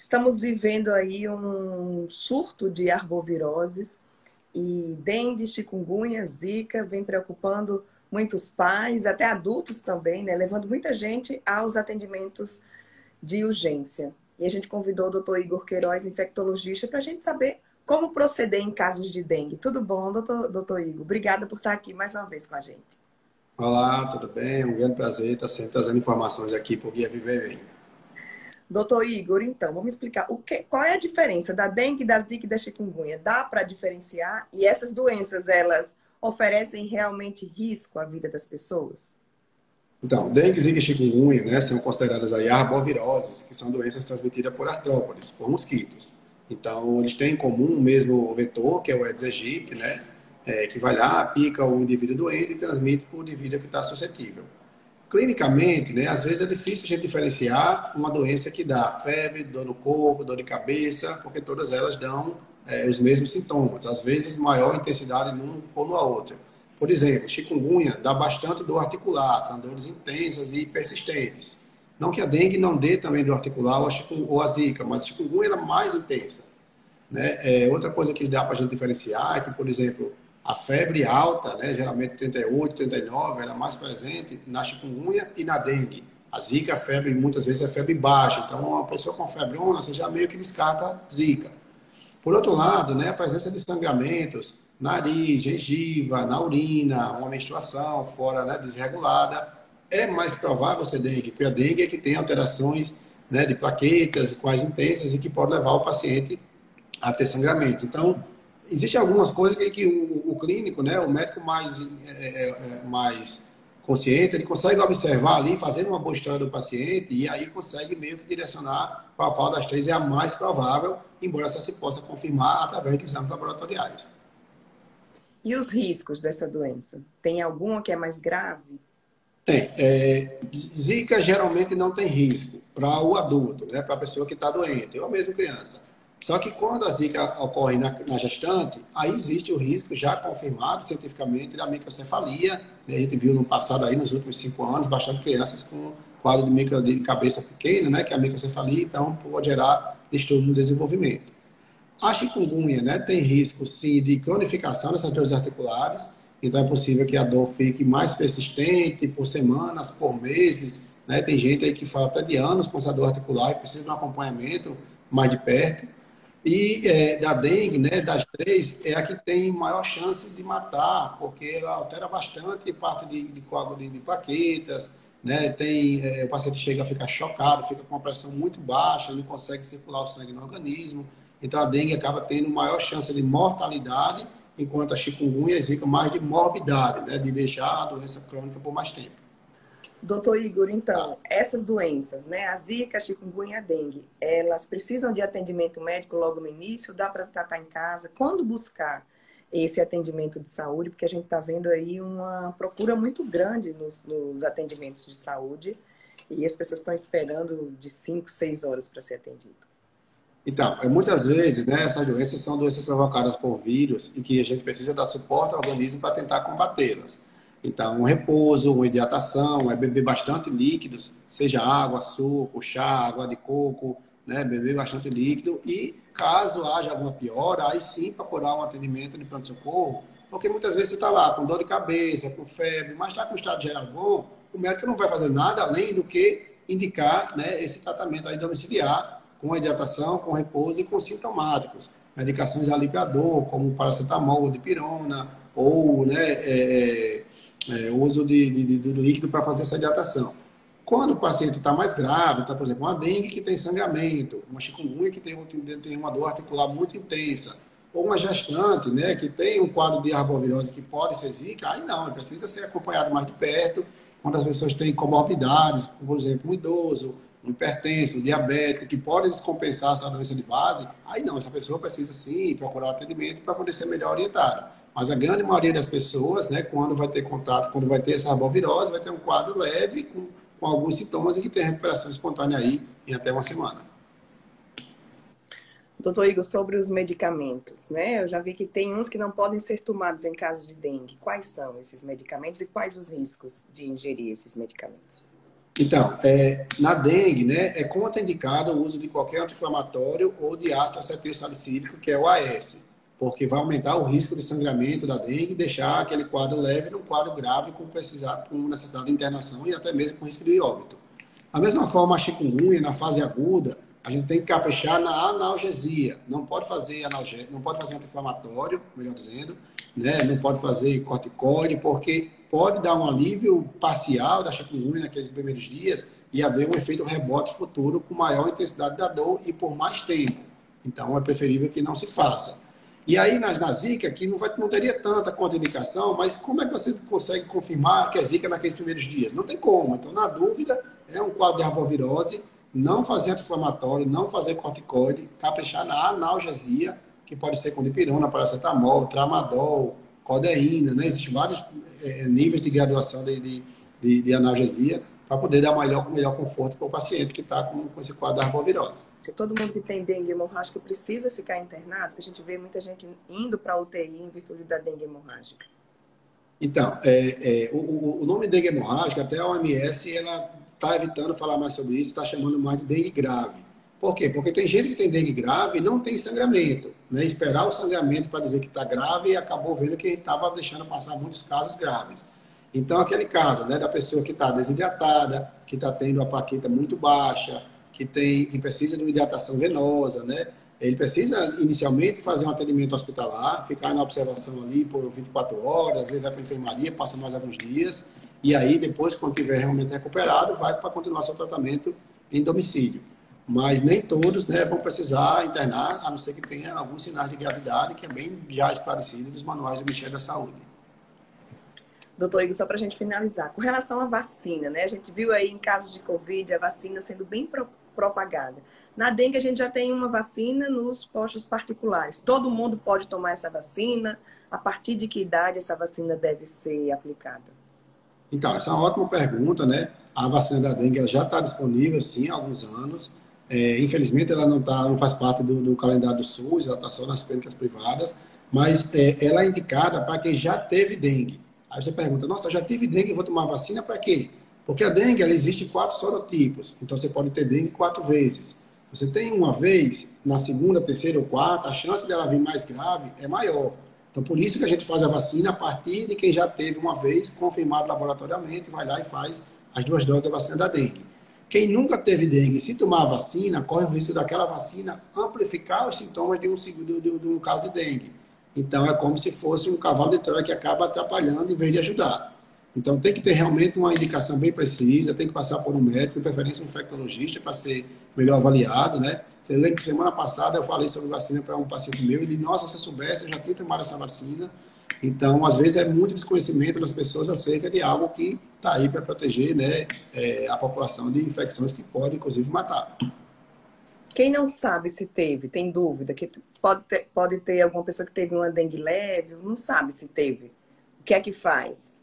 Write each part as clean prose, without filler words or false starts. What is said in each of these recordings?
Estamos vivendo aí um surto de arboviroses e dengue, chikungunya, zika vem preocupando muitos pais, até adultos também, né? Levando muita gente aos atendimentos de urgência. E a gente convidou o doutor Igor Queiroz, infectologista, para a gente saber como proceder em casos de dengue. Tudo bom, doutor Igor? Obrigada por estar aqui mais uma vez com a gente. Olá, tudo bem? Um grande prazer estar sempre trazendo informações aqui para o Guia Viver Bem. Doutor Igor, então, vamos explicar qual é a diferença da dengue, da zika e da chikungunya? Dá para diferenciar? E essas doenças, elas oferecem realmente risco à vida das pessoas? Então, dengue, zika e chikungunya, né, são consideradas aí arboviroses, que são doenças transmitidas por artrópodes, por mosquitos. Então, eles têm em comum o mesmo vetor, que é o Aedes aegypti, né, que vai lá, pica o indivíduo doente e transmite para o indivíduo que está suscetível. Clinicamente, né, às vezes é difícil a gente diferenciar uma doença que dá febre, dor no corpo, dor de cabeça, porque todas elas dão os mesmos sintomas, às vezes maior intensidade num ou no outro. Por exemplo, chikungunya dá bastante dor articular, são dores intensas e persistentes. Não que a dengue não dê também dor articular ou a zika, mas a chikungunya é mais intensa. Né? Outra coisa que dá para a gente diferenciar é que, por exemplo, a febre alta, né, geralmente 38, 39, ela é mais presente na chikungunya e na dengue. A zika, a febre, muitas vezes é febre baixa. Então, uma pessoa com febre você já meio que descarta zika. Por outro lado, né, a presença de sangramentos, nariz, gengiva, na urina, uma menstruação fora, né, desregulada, é mais provável ser dengue, porque a dengue é que tem alterações, né, de plaquetas mais intensas e que pode levar o paciente a ter sangramento. Então, existem algumas coisas que o clínico, né, o médico mais consciente, ele consegue observar ali, fazendo uma boa história do paciente, e aí consegue meio que direcionar para qual das três é a mais provável, embora só se possa confirmar através de exames laboratoriais. E os riscos dessa doença? Tem alguma que é mais grave? Tem. Zika geralmente não tem risco para o adulto, né, para a pessoa que está doente, ou mesmo criança. Só que quando a zika ocorre na gestante, aí existe o risco já confirmado cientificamente da microcefalia. Né? A gente viu no passado, aí, nos últimos 5 anos, bastante crianças com quadro de cabeça pequena, né, que é a microcefalia, então pode gerar distúrbio no desenvolvimento. A chikungunya, né, tem risco, sim, de cronificação dessas dores articulares, então é possível que a dor fique mais persistente por semanas, por meses, né? Tem gente aí que fala até de anos com essa dor articular e precisa de um acompanhamento mais de perto. E da dengue, né, das três, é a que tem maior chance de matar, porque ela altera bastante parte de coágulo de plaquetas, né? O paciente chega a ficar chocado, fica com uma pressão muito baixa, não consegue circular o sangue no organismo. Então, a dengue acaba tendo maior chance de mortalidade, enquanto a chikungunya e zika mais de morbidade, né? De deixar a doença crônica por mais tempo. Doutor Igor, Tá? então, essas doenças, né, a zika, a chikungunya e a dengue, elas precisam de atendimento médico logo no início? Dá para tratar em casa? Quando buscar esse atendimento de saúde? Porque a gente está vendo aí uma procura muito grande nos atendimentos de saúde e as pessoas estão esperando de 5, 6 horas para ser atendido. Então, muitas vezes, né, essas doenças são doenças provocadas por vírus e que a gente precisa dar suporte ao organismo para tentar combatê-las. Então, um repouso, uma hidratação, é beber bastante líquidos, seja água, suco, chá, água de coco, né, beber bastante líquido e, caso haja alguma piora, aí sim procurar um atendimento de pronto-socorro, porque muitas vezes você está lá com dor de cabeça, com febre, mas está com estado geral bom, o médico não vai fazer nada além do que indicar, né, esse tratamento aí domiciliar, com hidratação, com repouso e com sintomáticos. Medicações aliviador, como paracetamol, dipirona, ou né, o uso do líquido para fazer essa hidratação. Quando o paciente está mais grave, tá, por exemplo, uma dengue que tem sangramento, uma chikungunya que tem uma dor articular muito intensa, ou uma gestante, né, que tem um quadro de arbovirose que pode ser zika, aí não, precisa ser acompanhado mais de perto, quando as pessoas têm comorbidades, por exemplo, um idoso, um hipertenso, um diabético, que pode descompensar essa doença de base, aí não, essa pessoa precisa sim procurar atendimento para poder ser melhor orientada. Mas a grande maioria das pessoas, né, quando vai ter contato, quando vai ter essa arbovirose, vai ter um quadro leve, com alguns sintomas e que tem recuperação espontânea aí em até uma semana. Doutor Igor, sobre os medicamentos, né? Eu já vi que tem uns que não podem ser tomados em caso de dengue. Quais são esses medicamentos e quais os riscos de ingerir esses medicamentos? Então, na dengue, né, é contraindicado o uso de qualquer anti-inflamatório ou de ácido acetil salicílico, que é o AS, porque vai aumentar o risco de sangramento da dengue e deixar aquele quadro leve num quadro grave com necessidade de internação e até mesmo com risco de óbito. Da mesma forma, a chikungunya, na fase aguda, a gente tem que caprichar na analgesia. Não pode fazer não pode fazer anti-inflamatório, melhor dizendo, né? Não pode fazer corticoide, porque pode dar um alívio parcial da chikungunya naqueles primeiros dias e haver um efeito rebote futuro com maior intensidade da dor e por mais tempo. Então, é preferível que não se faça. E aí, na Zika, que não teria tanta contraindicação, mas como é que você consegue confirmar que é Zika naqueles primeiros dias? Não tem como. Então, na dúvida, é um quadro de arbovirose, não fazer anti-inflamatório, não fazer corticoide, caprichar na analgesia, que pode ser com dipirona, paracetamol, tramadol, codeína, né? Existem vários níveis de graduação de analgesia para poder dar melhor conforto para o paciente que está com esse quadro de arbovirose. Todo mundo que tem dengue hemorrágica precisa ficar internado, porque a gente vê muita gente indo para a UTI em virtude da dengue hemorrágica. Então, o nome dengue hemorrágica, até a OMS, ela está evitando falar mais sobre isso, está chamando mais de dengue grave. Por quê? Porque tem gente que tem dengue grave e não tem sangramento. Né? Esperar o sangramento para dizer que está grave e acabou vendo que estava deixando passar muitos casos graves. Então, aquele caso, né, da pessoa que está desidratada, que está tendo a plaqueta muito baixa, que precisa de uma hidratação venosa, né? Ele precisa, inicialmente, fazer um atendimento hospitalar, ficar na observação ali por 24 horas, ele vai para a enfermaria, passa mais alguns dias, e aí, depois, quando estiver realmente recuperado, vai para continuar seu tratamento em domicílio. Mas nem todos, né, vão precisar internar, a não ser que tenha alguns sinais de gravidade, que é bem já esclarecido nos manuais do Ministério da Saúde. Doutor Igor, só para a gente finalizar, com relação à vacina, né? A gente viu aí em casos de Covid a vacina sendo bem propagada. Na dengue a gente já tem uma vacina nos postos particulares. Todo mundo pode tomar essa vacina? A partir de que idade essa vacina deve ser aplicada? Então, essa é uma ótima pergunta, né? A vacina da dengue ela já está disponível, sim, há alguns anos. Infelizmente, ela não faz parte do calendário do SUS, ela está só nas clínicas privadas, mas ela é indicada para quem já teve dengue. Aí você pergunta, nossa, eu já tive dengue e vou tomar vacina para quê? Porque a dengue, ela existe 4 sorotipos, então você pode ter dengue 4 vezes. Você tem uma vez, na segunda, terceira ou quarta, a chance dela vir mais grave é maior. Então, por isso que a gente faz a vacina a partir de quem já teve uma vez, confirmado laboratoriamente, vai lá e faz as 2 doses da vacina da dengue. Quem nunca teve dengue, se tomar a vacina, corre o risco daquela vacina amplificar os sintomas de um caso de dengue. Então, é como se fosse um cavalo de Troia que acaba atrapalhando em vez de ajudar. Então, tem que ter realmente uma indicação bem precisa, tem que passar por um médico, de preferência um infectologista, para ser melhor avaliado, né? Você lembra que semana passada eu falei sobre vacina para um paciente meu, ele, nossa, se eu soubesse, eu já tinha tomado essa vacina. Então, às vezes, é muito desconhecimento das pessoas acerca de algo que está aí para proteger, né, a população de infecções que podem, inclusive, matar. Quem não sabe se teve, tem dúvida, que pode ter alguma pessoa que teve uma dengue leve, não sabe se teve. O que é que faz?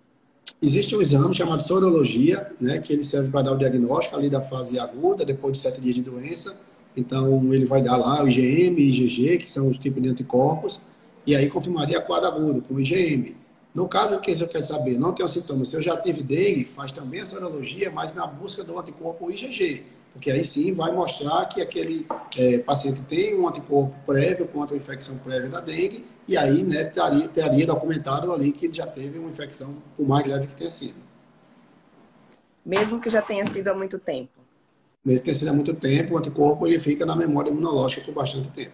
Existe um exame chamado sorologia, né, que ele serve para dar o diagnóstico ali da fase aguda, depois de 7 dias de doença. Então, ele vai dar lá o IgM e IgG, que são os tipos de anticorpos, e aí confirmaria quadro agudo com o IgM. No caso que eu quero saber, não tenho sintomas, se eu já tive dengue, faz também a sorologia, mas na busca do anticorpo IgG, porque aí sim vai mostrar que aquele paciente tem um anticorpo prévio contra a infecção prévia da dengue, e aí, né, teria documentado ali que ele já teve uma infecção, por mais leve que tenha sido. Mesmo que já tenha sido há muito tempo? Mesmo que tenha sido há muito tempo, o anticorpo ele fica na memória imunológica por bastante tempo.